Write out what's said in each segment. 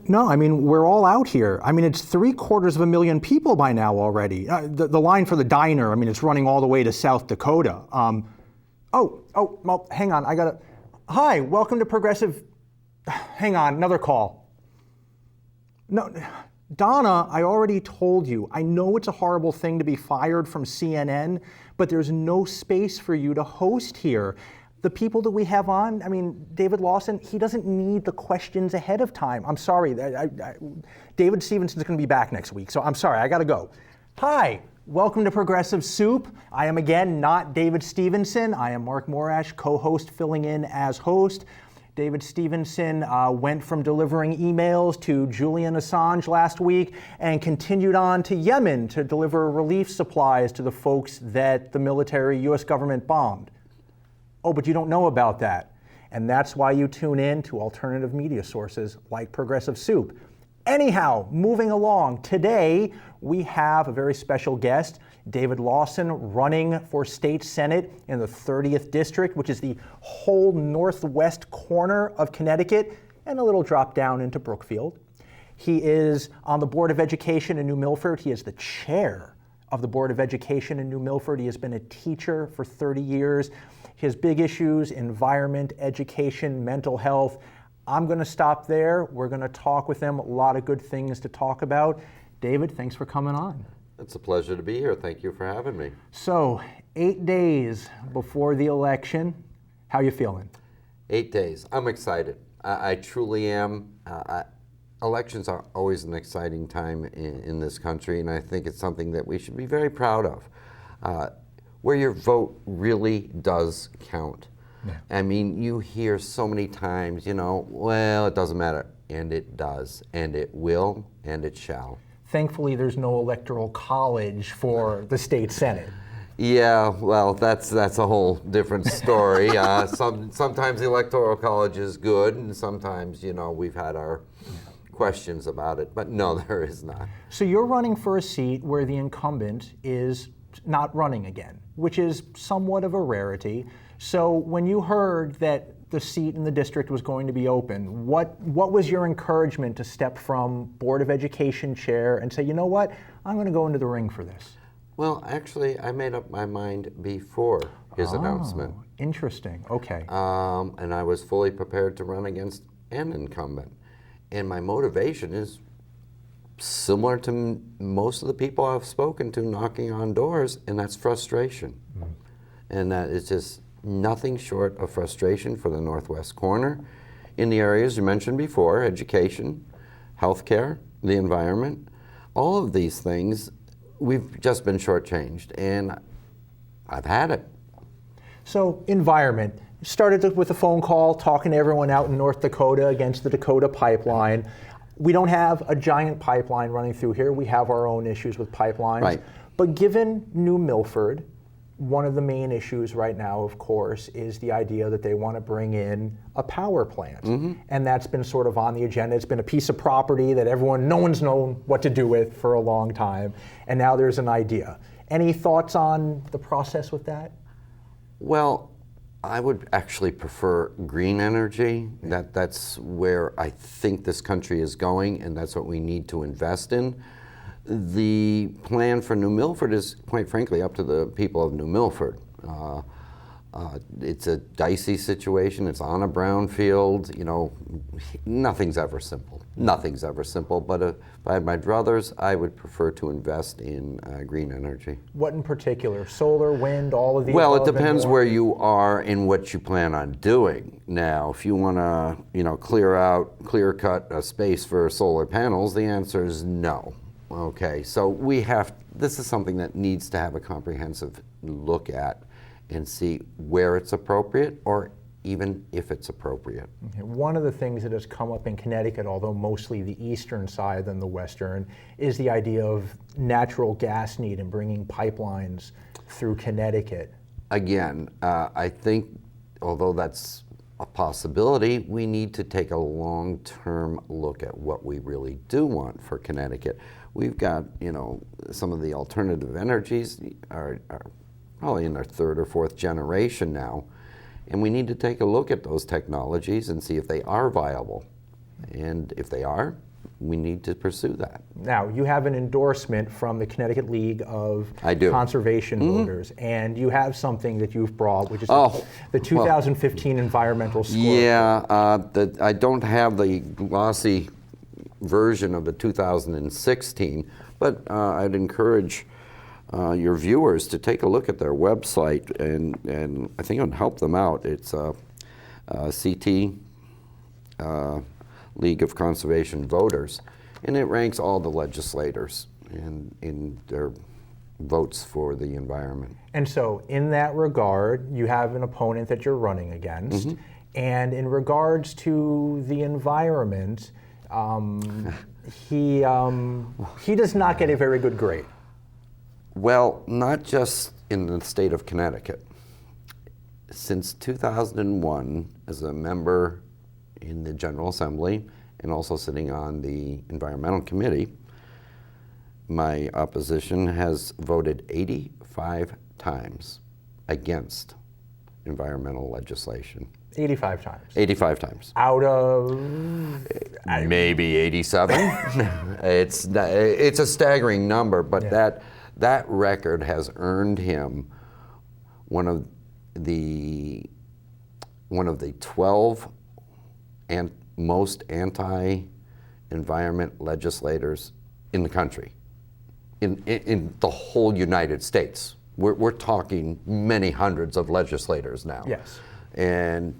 No, I mean, we're all out here. I mean, it's 750,000 people by now already. The line for the diner, I mean, it's running all the way to South Dakota. Well, hang on, hi, welcome to Progressive. Hang on, another call. No, Donna, I already told you, I know it's a horrible thing to be fired from CNN, but there's no space for you to host here. The people that we have on, I mean, David Lawson, he doesn't need the questions ahead of time. I'm sorry, David Stevenson's gonna be back next week, so I'm sorry, I gotta go. Hi, welcome to Progressive Soup. I am again not David Stevenson. I am Mark Morash, co-host filling in as host. David Stevenson went from delivering emails to Julian Assange last week and continued on to Yemen to deliver relief supplies to the folks that the military US government bombed. Oh, but you don't know about that. And that's why you tune in to alternative media sources like Progressive Soup. Anyhow, moving along, today we have a very special guest, David Lawson, running for state senate in the 30th district, which is the whole northwest corner of Connecticut, and a little drop down into Brookfield. He is on the Board of Education in New Milford. He is the chair of the Board of Education in New Milford. He has been a teacher for 30 years. His big issues, environment, education, mental health. I'm going to stop there. We're going to talk with him. A lot of good things to talk about. David, thanks for coming on. It's a pleasure to be here. Thank you for having me. So, 8 days before the election, how you feeling? 8 days. I'm excited. I truly am. Elections are always an exciting time in this country, and I think it's something that we should be very proud of. Where your vote really does count. Yeah. I mean, you hear so many times, well, it doesn't matter. And it does, and it will, and it shall. Thankfully, there's no electoral college for the state senate. Yeah, well, that's a whole different story. Sometimes the electoral college is good, and sometimes, we've had our questions about it. But no, there is not. So you're running for a seat where the incumbent is not running again, which is somewhat of a rarity. So when you heard that the seat in the district was going to be open, what was your encouragement to step from Board of Education chair and say, you know what, I'm going to go into the ring for this? Well, actually, I made up my mind before his announcement. Interesting, okay. And I was fully prepared to run against an incumbent. And my motivation is similar to most of the people I've spoken to knocking on doors, and that's frustration. Mm. And that is just nothing short of frustration for the northwest corner in the areas you mentioned before, education, healthcare, the environment, all of these things, we've just been shortchanged, and I've had it. So environment, started with a phone call talking to everyone out in North Dakota against the Dakota pipeline. We don't have a giant pipeline running through here. We have our own issues with pipelines. Right. But given New Milford, one of the main issues right now, of course, is the idea that they want to bring in a power plant. Mm-hmm. And that's been sort of on the agenda. It's been a piece of property that no one's known what to do with for a long time. And now there's an idea. Any thoughts on the process with that? Well, I would actually prefer green energy. That's where I think this country is going, and that's what we need to invest in. The plan for New Milford is, quite frankly, up to the people of New Milford. It's a dicey situation. It's on a brownfield. Nothing's ever simple. Nothing's ever simple. But if I had my druthers, I would prefer to invest in green energy. What in particular? Solar, wind, all of these? Well, it depends where you are and what you plan on doing. Now, if you want to, clear cut a space for solar panels, the answer is no. Okay, so this is something that needs to have a comprehensive look at and see where it's appropriate or even if it's appropriate. Okay. One of the things that has come up in Connecticut, although mostly the eastern side than the western, is the idea of natural gas need and bringing pipelines through Connecticut. Again, I think although that's a possibility, we need to take a long-term look at what we really do want for Connecticut. We've got, some of the alternative energies are probably in their third or fourth generation now, and we need to take a look at those technologies and see if they are viable. And if they are, we need to pursue that. Now, you have an endorsement from the Connecticut League of I do. Conservation Voters, and you have something that you've brought, which is Oh, the 2015 environmental score. Yeah, I don't have the glossy version of the 2016, but I'd encourage your viewers to take a look at their website, and I think it would help them out. It's CT, League of Conservation Voters, and it ranks all the legislators in their votes for the environment. And so, in that regard, you have an opponent that you're running against, and in regards to the environment, he does not get a very good grade. Well, not just in the state of Connecticut. Since 2001, as a member in the General Assembly and also sitting on the Environmental Committee, my opposition has voted 85 times against environmental legislation. 85 times. 85 times. Out of Maybe 87. It's a staggering number, but that record has earned him one of the 12 most anti-environment legislators in the country, in the whole United States. We're talking many hundreds of legislators now. Yes. And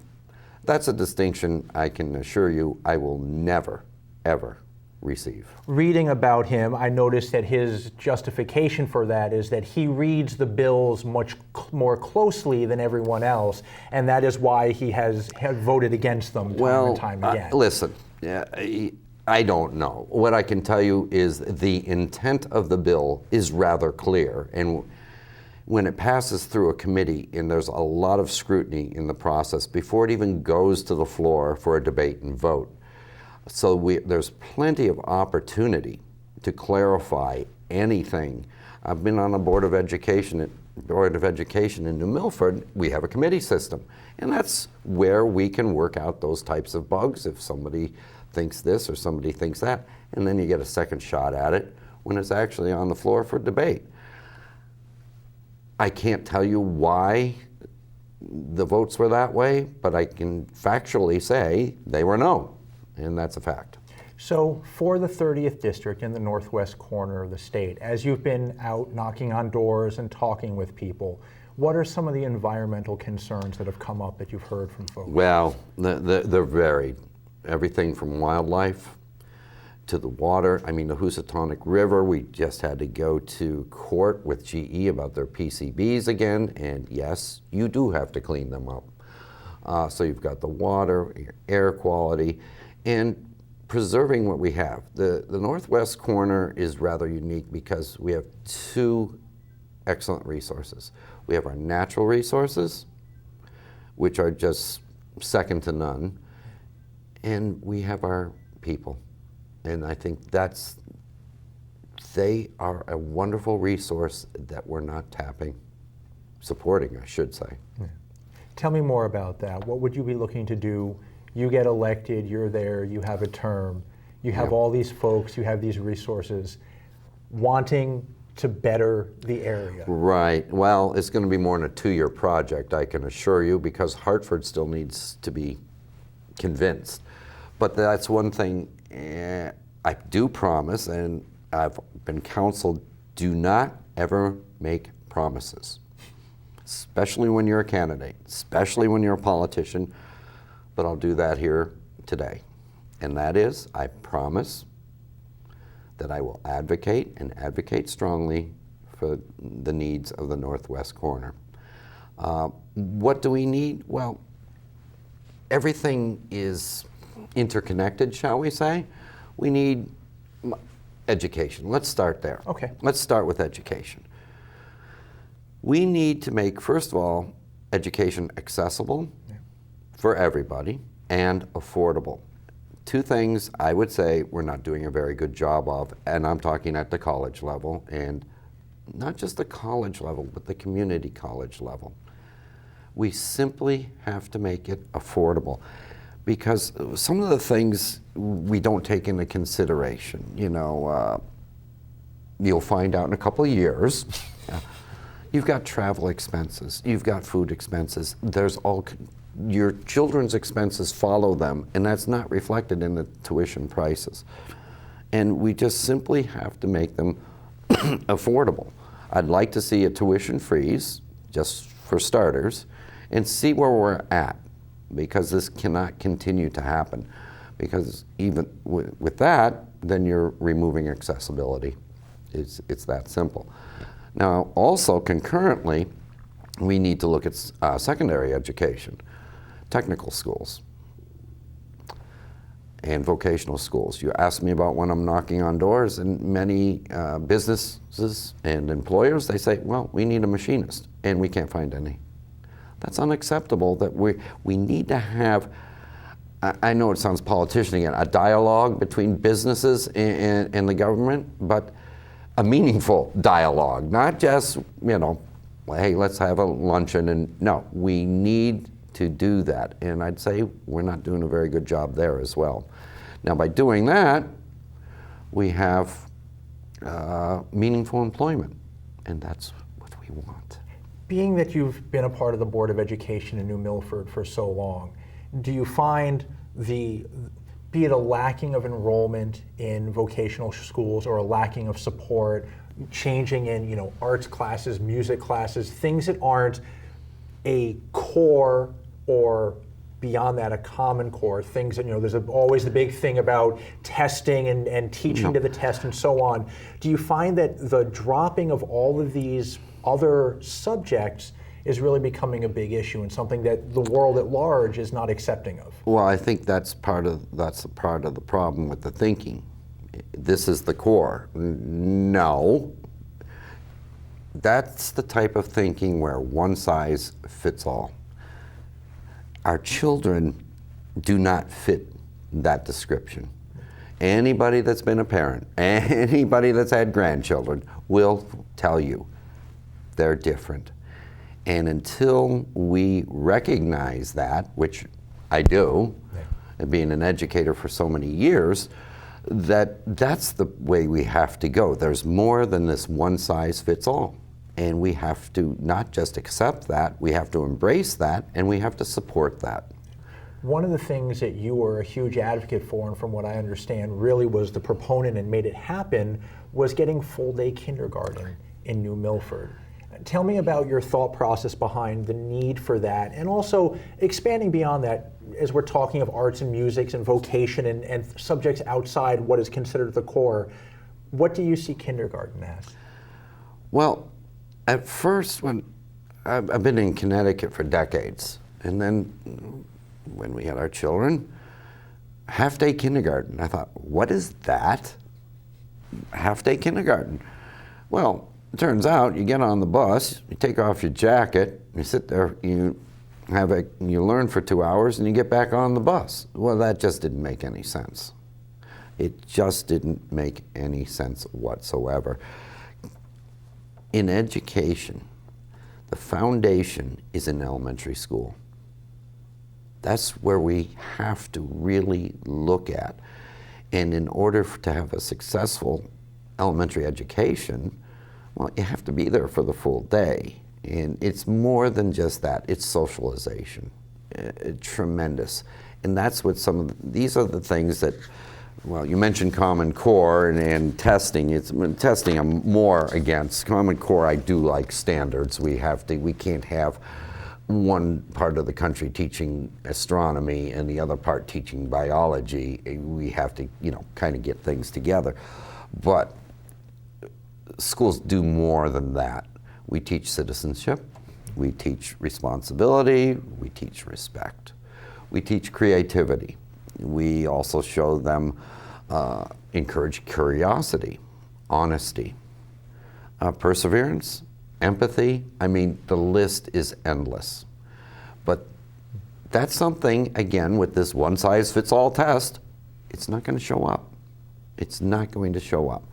that's a distinction I can assure you I will never, ever receive. Reading about him, I noticed that his justification for that is that he reads the bills much more closely than everyone else, and that is why he has voted against them time and time again. Listen, I don't know. What I can tell you is the intent of the bill is rather clear, and when it passes through a committee and there's a lot of scrutiny in the process before it even goes to the floor for a debate and vote. So there's plenty of opportunity to clarify anything. I've been on a Board of Education in New Milford. We have a committee system, and that's where we can work out those types of bugs if somebody thinks this or somebody thinks that, and then you get a second shot at it when it's actually on the floor for debate. I can't tell you why the votes were that way, but I can factually say they were no, and that's a fact. So for the 30th district in the northwest corner of the state, as you've been out knocking on doors and talking with people, what are some of the environmental concerns that have come up that you've heard from folks? Well, they're varied. Everything from wildlife to the water. I mean, the Housatonic River, we just had to go to court with GE about their PCBs again, and yes, you do have to clean them up. So you've got the water, your air quality, and preserving what we have. The northwest corner is rather unique because we have two excellent resources. We have our natural resources, which are just second to none, and we have our people. And I think they are a wonderful resource that we're not supporting, I should say. Yeah. Tell me more about that. What would you be looking to do? You get elected, you're there, you have a term, you have all these folks, you have these resources, wanting to better the area. Right. Well, it's going to be more than a 2-year project, I can assure you, because Hartford still needs to be convinced. But that's one thing I do promise, and I've been counseled, do not ever make promises, especially when you're a candidate, especially when you're a politician, but I'll do that here today. And that is, I promise that I will advocate and advocate strongly for the needs of the northwest corner. What do we need? Well, everything is interconnected, shall we say. We need education. Let's start there. Okay. Let's start with education. We need to make, first of all, education accessible for everybody and affordable. Two things I would say we're not doing a very good job of, and I'm talking at the college level, and not just the college level, but the community college level. We simply have to make it affordable, because some of the things we don't take into consideration. You'll find out in a couple of years. You've got travel expenses, you've got food expenses, your children's expenses follow them, and that's not reflected in the tuition prices. And we just simply have to make them affordable. I'd like to see a tuition freeze, just for starters, and see where we're at, because this cannot continue to happen. Because even with that, then you're removing accessibility. It's that simple. Now, also concurrently, we need to look at secondary education, technical schools, and vocational schools. You asked me about when I'm knocking on doors, and many businesses and employers, they say, well, we need a machinist, and we can't find any. That's unacceptable. That we need to have, I know it sounds politician again, a dialogue between businesses and the government, but a meaningful dialogue, not just, hey, let's have a luncheon, and no, we need to do that. And I'd say we're not doing a very good job there as well. Now, by doing that, we have meaningful employment, and that's what we want. Being that you've been a part of the Board of Education in New Milford for so long, do you find be it a lacking of enrollment in vocational schools or a lacking of support, changing in arts classes, music classes, things that aren't a core or beyond that a common core, things that there's always the big thing about testing and teaching to the test and so on. Do you find that the dropping of all of these other subjects is really becoming a big issue and something that the world at large is not accepting of? Well, I think that's part of the problem with the thinking. This is the core. No. That's the type of thinking where one size fits all. Our children do not fit that description. Anybody that's been a parent, anybody that's had grandchildren will tell you they're different. And until we recognize that, which I do, being an educator for so many years, that's the way we have to go. There's more than this one size fits all. And we have to not just accept that, we have to embrace that, and we have to support that. One of the things that you were a huge advocate for, and from what I understand really was the proponent and made it happen, was getting full-day kindergarten in New Milford. Tell me about your thought process behind the need for that, and also expanding beyond that, as we're talking of arts and music and vocation and subjects outside what is considered the core. What do you see kindergarten as? Well, at first, when I've been in Connecticut for decades, and then when we had our children, half-day kindergarten. I thought, what is that? Half-day kindergarten. Well, it turns out you get on the bus, you take off your jacket, you sit there, you learn for 2 hours, and you get back on the bus. Well, that just didn't make any sense. It just didn't make any sense whatsoever. In education, the foundation is in elementary school. That's where we have to really look at. And in order to have a successful elementary education, well, you have to be there for the full day. And it's more than just that, it's socialization. Tremendous. And that's what these are the things that, well, you mentioned Common Core and testing. Testing I'm more against. Common Core, I do like standards. We can't have one part of the country teaching astronomy and the other part teaching biology. We have to, kind of get things together. But schools do more than that. We teach citizenship, we teach responsibility, we teach respect, we teach creativity. We also show them, encourage curiosity, honesty, perseverance, empathy. I mean, the list is endless. But that's something, again, with this one-size-fits-all test, it's not going to show up. It's not going to show up.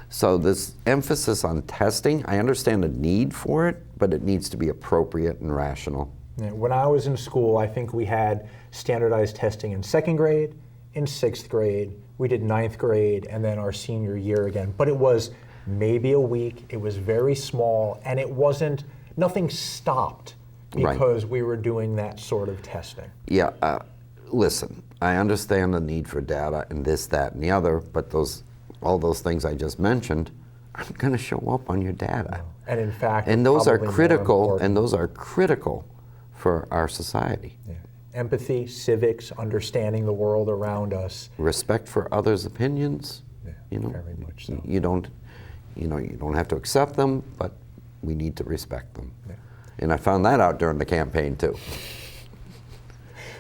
So this emphasis on testing, I understand the need for it, but it needs to be appropriate and rational. Yeah, when I was in school, I think we had standardized testing in 2nd grade, in 6th grade, we did 9th grade, and then our senior year again. But it was maybe a week, it was very small, and it wasn't, nothing stopped because we were doing that sort of testing. Yeah, listen, I understand the need for data and this, that, and the other, but all those things I just mentioned aren't going to show up on your data. And in fact, and those are probably more critical, important. and those are critical for our society. Yeah. Empathy, civics, understanding the world around us. Respect for others' opinions. Yeah, you know, very much so. You don't have to accept them, but we need to respect them. Yeah. And I found that out during the campaign too.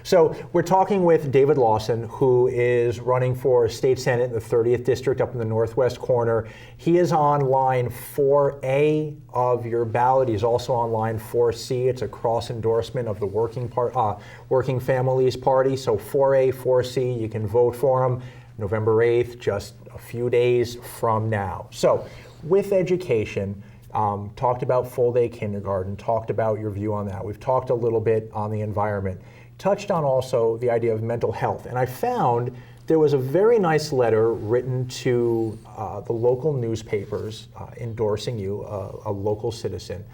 So we're talking with David Lawson, who is running for State Senate in the 30th District up in the northwest corner. He is on line 4A of your ballot. He's also on line 4C. It's a cross endorsement of the Working Families Party. So 4A, 4C, you can vote for him November 8th, just a few days from now. So with education, talked about full day kindergarten, talked about your view on that. We've talked a little bit on the environment. Touched on also the idea of mental health. And I found there was a very nice letter written to the local newspapers endorsing you, a local citizen.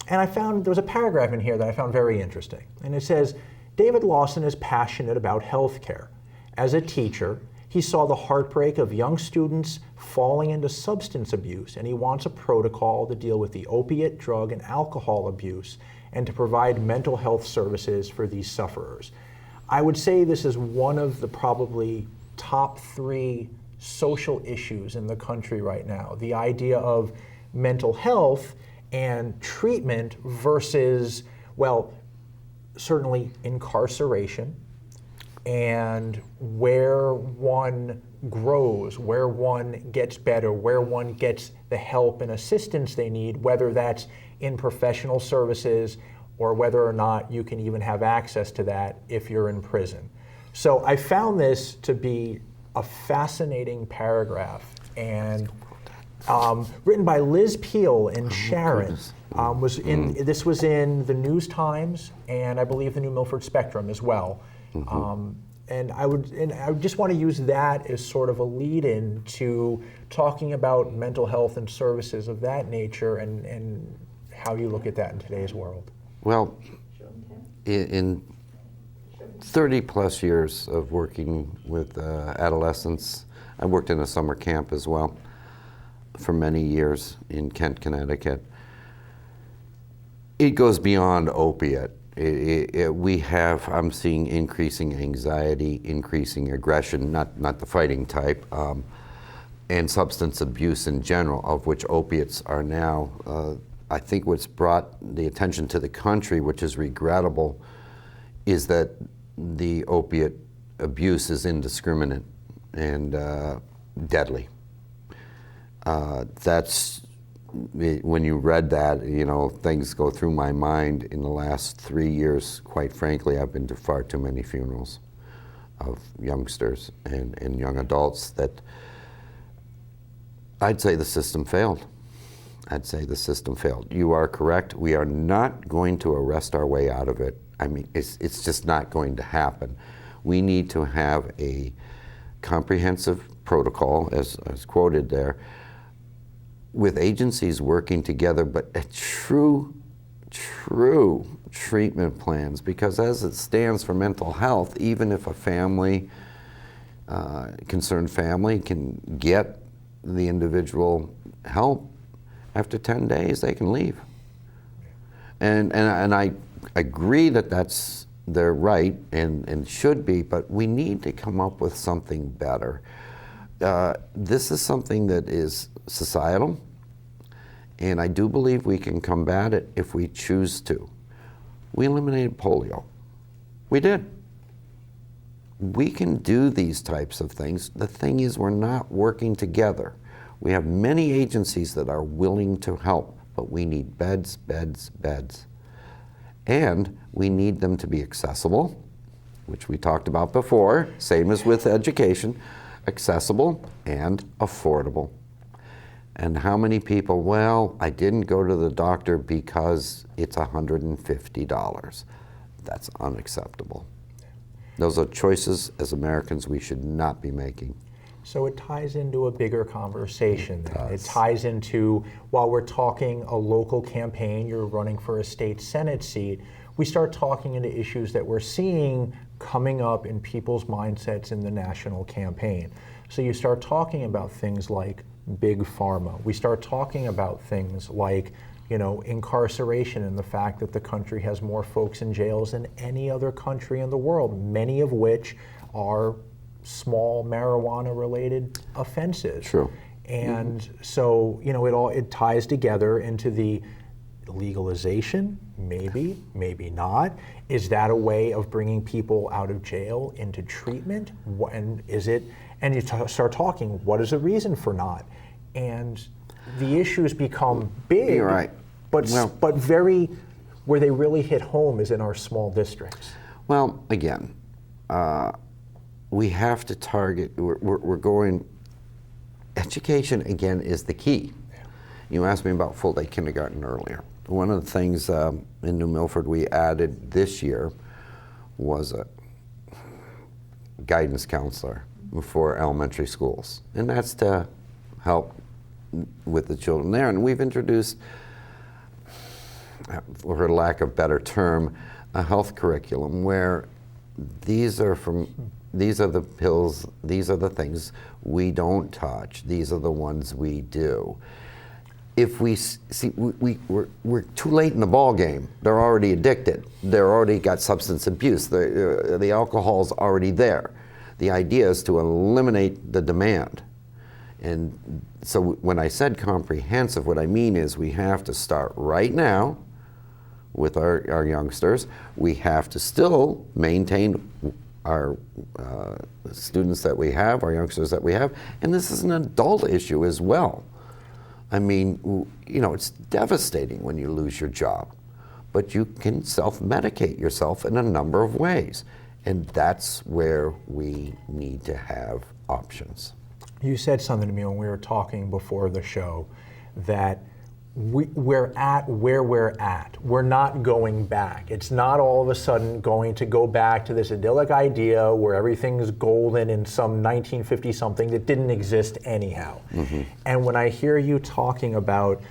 And I found there was a paragraph in here that I found very interesting. And it says, David Lawson is passionate about healthcare. As a teacher, he saw the heartbreak of young students falling into substance abuse, and he wants a protocol to deal with the opiate, drug, and alcohol abuse and to provide mental health services for these sufferers. I would say this is one of the probably top 3 social issues in the country right now. The idea of mental health and treatment versus, well, certainly incarceration, and where one grows, where one gets better, where one gets the help and assistance they need, whether that's in professional services or whether or not you can even have access to that if you're in prison. So I found this to be a fascinating paragraph, and written by Liz Peel and Sharon. This was in the News Times and I believe the New Milford Spectrum as well. And I just want to use that as sort of a lead-in to talking about mental health and services of that nature and how you look at that in today's world. Well, in 30 plus years of working with adolescents, I worked in a summer camp as well for many years in Kent, Connecticut. It goes beyond opiate. I'm seeing increasing anxiety, increasing aggression, not the fighting type, and substance abuse in general, of which opiates are now. I think what's brought the attention to the country, which is regrettable, is that the opiate abuse is indiscriminate and deadly. When you read that, you know, things go through my mind. In the last 3 years, quite frankly, I've been to far too many funerals of youngsters and young adults that I'd say the system failed. I'd say the system failed. You are correct. We are not going to arrest our way out of it. I mean, it's just not going to happen. We need to have a comprehensive protocol, as quoted there, with agencies working together, but a true treatment plans, because as it stands for mental health, even if a family, concerned family can get the individual help, after 10 days they can leave. And I agree that that's their right and should be, but we need to come up with something better. This is something that is societal, and I do believe we can combat it if we choose to. We eliminated polio. We did. We can do these types of things. The thing is, we're not working together. We have many agencies that are willing to help, but we need beds, beds, beds. And we need them to be accessible, which we talked about before, same as with education, accessible and affordable. And how many people, well, I didn't go to the doctor because it's $150. That's unacceptable. Those are choices as Americans we should not be making. So it ties into a bigger conversation then. It does. ties into, while we're talking a local campaign, you're running for a state Senate seat, we start talking into issues that we're seeing coming up in people's mindsets in the national campaign. So you start talking about things like big pharma. We start talking about things like, incarceration and the fact that the country has more folks in jails than any other country in the world, many of which are small marijuana-related offenses. True. And so, it ties together into the legalization, maybe, maybe not. Is that a way of bringing people out of jail into treatment? And is it? And you start talking, what is the reason for not? And the issues become big, You're right. but very, where they really hit home is in our small districts. Well, again, we have to target, we're going, education again is the key. You asked me about full day kindergarten earlier. One of the things in New Milford we added this year was a guidance counselor for elementary schools. And that's to help with the children there. And we've introduced, for lack of a better term, a health curriculum where these are the pills, these are the things we don't touch, these are the ones we do. If we see, we're too late in the ball game. They're already addicted. They're already got substance abuse. The alcohol's already there. The idea is to eliminate the demand. And so when I said comprehensive, what I mean is we have to start right now with our youngsters. We have to still maintain our students that we have, our youngsters that we have, and this is an adult issue as well. I mean, it's devastating when you lose your job, but you can self-medicate yourself in a number of ways, and that's where we need to have options. You said something to me when we were talking before the show that we're at where we're at. We're not going back. It's not all of a sudden going to go back to this idyllic idea where everything's golden in some 1950-something that didn't exist anyhow. Mm-hmm. And when I hear you talking about,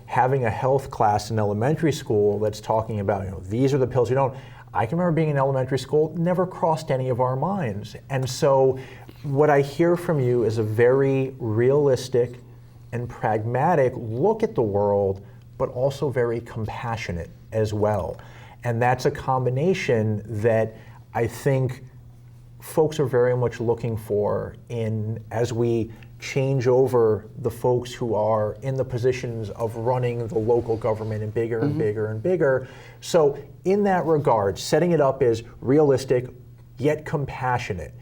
having a health class in elementary school that's talking about, these are the pills you don't, I can remember being in elementary school, never crossed any of our minds. And so what I hear from you is a very realistic and pragmatic look at the world, but also very compassionate as well. And that's a combination that I think folks are very much looking for as we change over the folks who are in the positions of running the local government and bigger and bigger and bigger. So in that regard, setting it up as realistic yet compassionate.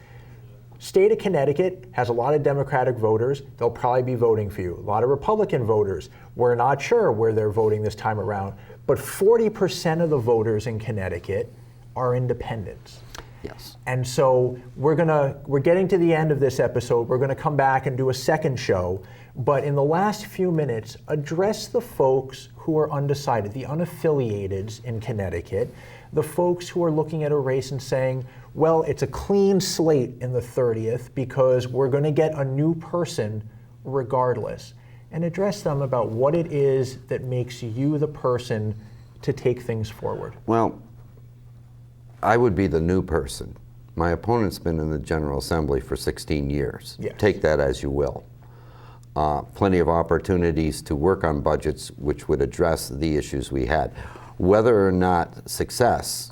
State of Connecticut has a lot of Democratic voters. They'll probably be voting for you. A lot of Republican voters. We're not sure where they're voting this time around. But 40% of the voters in Connecticut are independents. Yes. And so we're getting to the end of this episode. We're going to come back and do a second show. But in the last few minutes, address the folks who are undecided, the unaffiliateds in Connecticut, the folks who are looking at a race and saying, well, it's a clean slate in the 30th because we're going to get a new person regardless. And address them about what it is that makes you the person to take things forward. Well, I would be the new person. My opponent's been in the General Assembly for 16 years. Yes. Take that as you will. Plenty of opportunities to work on budgets which would address the issues we had. Whether or not success,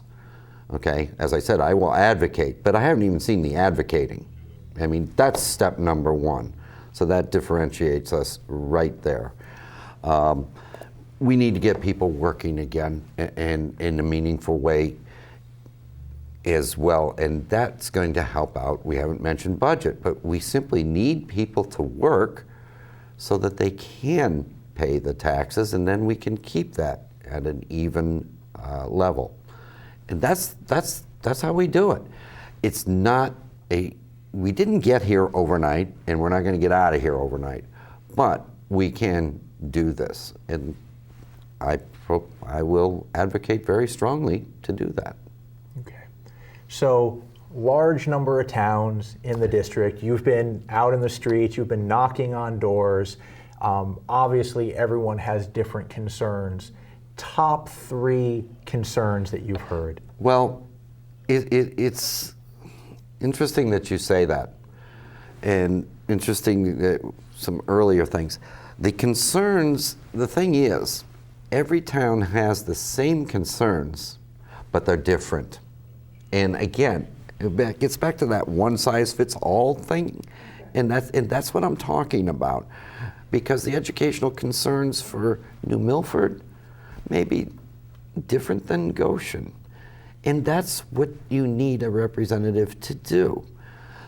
okay, as I said, I will advocate, but I haven't even seen the advocating. I mean, that's step number one. So that differentiates us right there. We need to get people working again and in a meaningful way as well, and that's going to help out. We haven't mentioned budget, but we simply need people to work so that they can pay the taxes, and then we can keep that at an even level. And that's how we do it. It's not we didn't get here overnight, and we're not going to get out of here overnight, but we can do this. And I will advocate very strongly to do that. Okay. So, large number of towns in the district. You've been out in the streets, you've been knocking on doors. Obviously, everyone has different concerns. Top 3 concerns that you've heard? Well, it's interesting that you say that, and interesting that some earlier things. The concerns, the thing is, every town has the same concerns, but they're different. And again, it gets back to that one-size-fits-all thing, and that's what I'm talking about. Because the educational concerns for New Milford may be different than Goshen. And that's what you need a representative to do.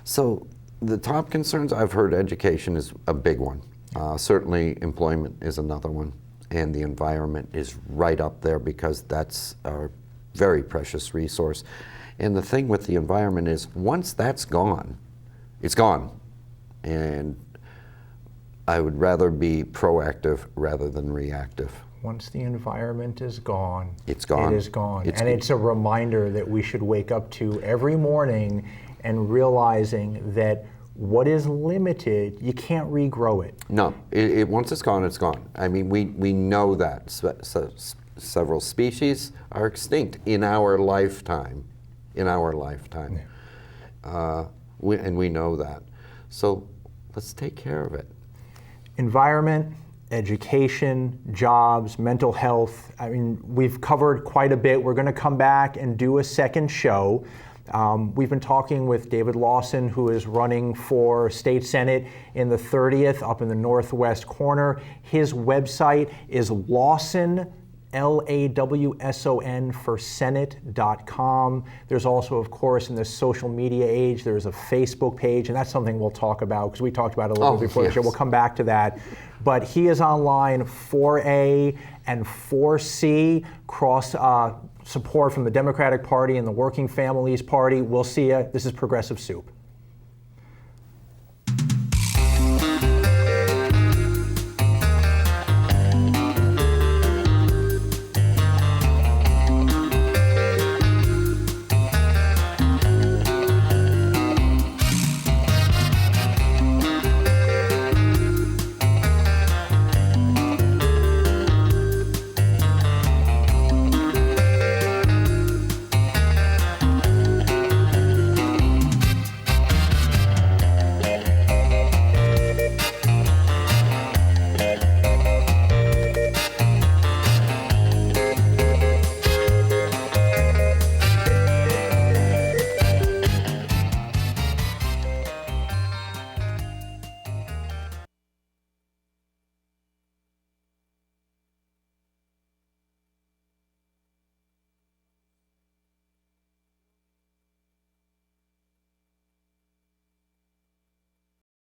So the top concerns I've heard, education is a big one. Certainly employment is another one. And the environment is right up there because that's a very precious resource. And the thing with the environment is once that's gone, it's gone. And I would rather be proactive rather than reactive. Once the environment is gone, it's gone. It is gone. It's a reminder that we should wake up to every morning and realizing that what is limited, you can't regrow it. No, once it's gone, it's gone. I mean, we know that. Several species are extinct in our lifetime. And we know that. So let's take care of it. Environment, Education, jobs, mental health. I mean, we've covered quite a bit. We're going to come back and do a second show. We've been talking with David Lawson, who is running for state senate in the 30th up in the northwest corner. His website is Lawson, Lawson for Senate.com. There's also, of course, in the social media age, there's a Facebook page, and that's something we'll talk about because we talked about it a little bit before the show. We'll come back to that. But he is online 4A and 4C, cross support from the Democratic Party and the Working Families Party. We'll see you. This is Progressive Soup.